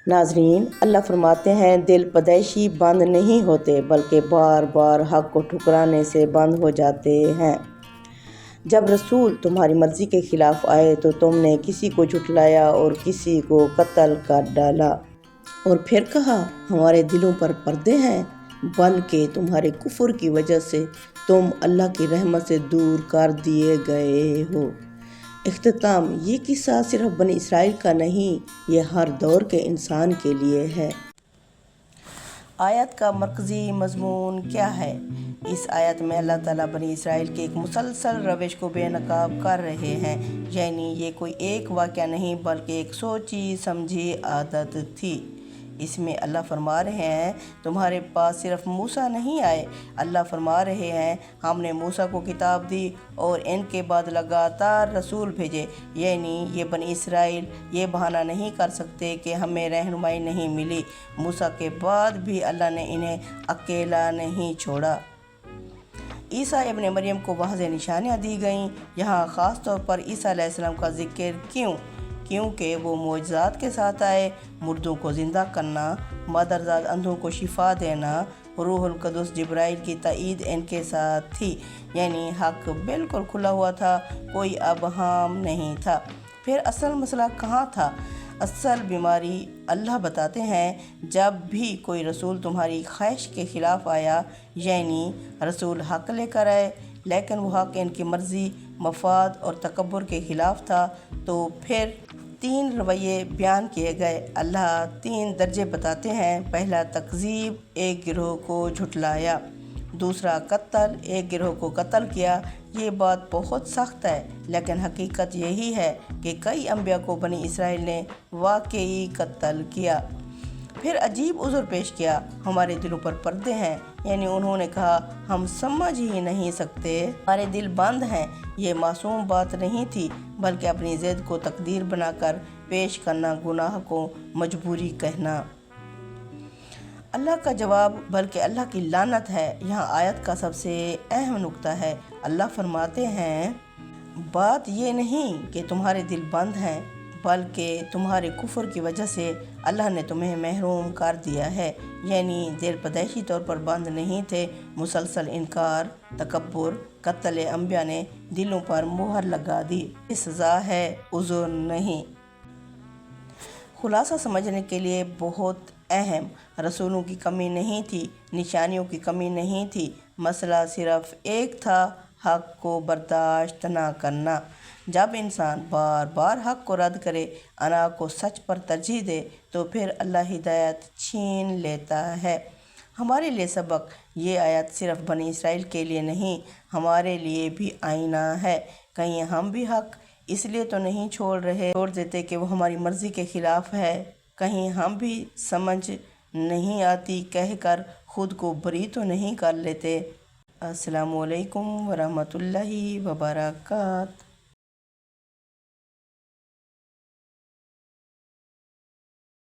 ناظرین، اللہ فرماتے ہیں دل پیدائشی بند نہیں ہوتے بلکہ بار بار حق کو ٹھکرانے سے بند ہو جاتے ہیں۔ جب رسول تمہاری مرضی کے خلاف آئے تو تم نے کسی کو جھٹلایا اور کسی کو قتل کر ڈالا، اور پھر کہا ہمارے دلوں پر پردے ہیں، بلکہ تمہارے کفر کی وجہ سے تم اللہ کی رحمت سے دور کر دیے گئے ہو۔ اختتام، یہ قصہ صرف بنی اسرائیل کا نہیں، یہ ہر دور کے انسان کے لیے ہے۔ آیت کا مرکزی مضمون کیا ہے؟ اس آیت میں اللہ تعالیٰ بنی اسرائیل کی ایک مسلسل روش کو بے نقاب کر رہے ہیں، یعنی یہ کوئی ایک واقعہ نہیں بلکہ ایک سوچی سمجھی عادت تھی۔ اس میں اللہ فرما رہے ہیں تمہارے پاس صرف موسیٰ نہیں آئے، اللہ فرما رہے ہیں ہم نے موسیٰ کو کتاب دی اور ان کے بعد لگاتار رسول بھیجے، یعنی یہ بنی اسرائیل یہ بہانہ نہیں کر سکتے کہ ہمیں رہنمائی نہیں ملی۔ موسیٰ کے بعد بھی اللہ نے انہیں اکیلا نہیں چھوڑا۔ عیسیٰ ابن مریم کو واضح نشانیاں دی گئیں۔ یہاں خاص طور پر عیسیٰ علیہ السلام کا ذکر کیونکہ وہ معجزات کے ساتھ آئے، مردوں کو زندہ کرنا، مادرزاد اندھوں کو شفا دینا، روح القدس جبرائیل کی تائید ان کے ساتھ تھی، یعنی حق بالکل کھلا ہوا تھا، کوئی ابہام نہیں تھا۔ پھر اصل مسئلہ کہاں تھا؟ اصل بیماری اللہ بتاتے ہیں جب بھی کوئی رسول تمہاری خواہش کے خلاف آیا، یعنی رسول حق لے کر آئے لیکن وہ حق ان کی مرضی، مفاد اور تکبر کے خلاف تھا، تو پھر 3 رویے بیان کیے گئے۔ اللہ 3 درجے بتاتے ہیں۔ پہلا تکذیب، ایک گروہ کو جھٹلایا۔ دوسرا قتل، ایک گروہ کو قتل کیا۔ یہ بات بہت سخت ہے لیکن حقیقت یہی ہے کہ کئی انبیاء کو بنی اسرائیل نے واقعی قتل کیا۔ پھر عجیب عذر پیش کیا، ہمارے دلوں پر پردے ہیں، یعنی انہوں نے کہا ہم سمجھ ہی نہیں سکتے، ہمارے دل بند ہیں۔ یہ معصوم بات نہیں تھی بلکہ اپنی ضد کو تقدیر بنا کر پیش کرنا، گناہ کو مجبوری کہنا۔ اللہ کا جواب بلکہ اللہ کی لعنت ہے۔ یہاں آیت کا سب سے اہم نقطہ ہے۔ اللہ فرماتے ہیں بات یہ نہیں کہ تمہارے دل بند ہیں بلکہ تمہارے کفر کی وجہ سے اللہ نے تمہیں محروم کر دیا ہے، یعنی دل پیدائشی طور پر بند نہیں تھے، مسلسل انکار، تکبر، قتل انبیاء نے دلوں پر مہر لگا دی۔ یہ سزا ہے، عذر نہیں۔ خلاصہ سمجھنے کے لیے بہت اہم، رسولوں کی کمی نہیں تھی، نشانیوں کی کمی نہیں تھی، مسئلہ صرف ایک تھا، حق کو برداشت نہ کرنا۔ جب انسان بار بار حق کو رد کرے، انا کو سچ پر ترجیح دے، تو پھر اللہ ہدایت چھین لیتا ہے۔ ہمارے لیے سبق، یہ آیت صرف بنی اسرائیل کے لیے نہیں، ہمارے لیے بھی آئینہ ہے۔ کہیں ہم بھی حق اس لیے تو نہیں چھوڑ دیتے کہ وہ ہماری مرضی کے خلاف ہے، کہیں ہم بھی سمجھ نہیں آتی کہہ کر خود کو بری تو نہیں کر لیتے۔ السلام علیکم ورحمۃ اللہ وبرکاتہ۔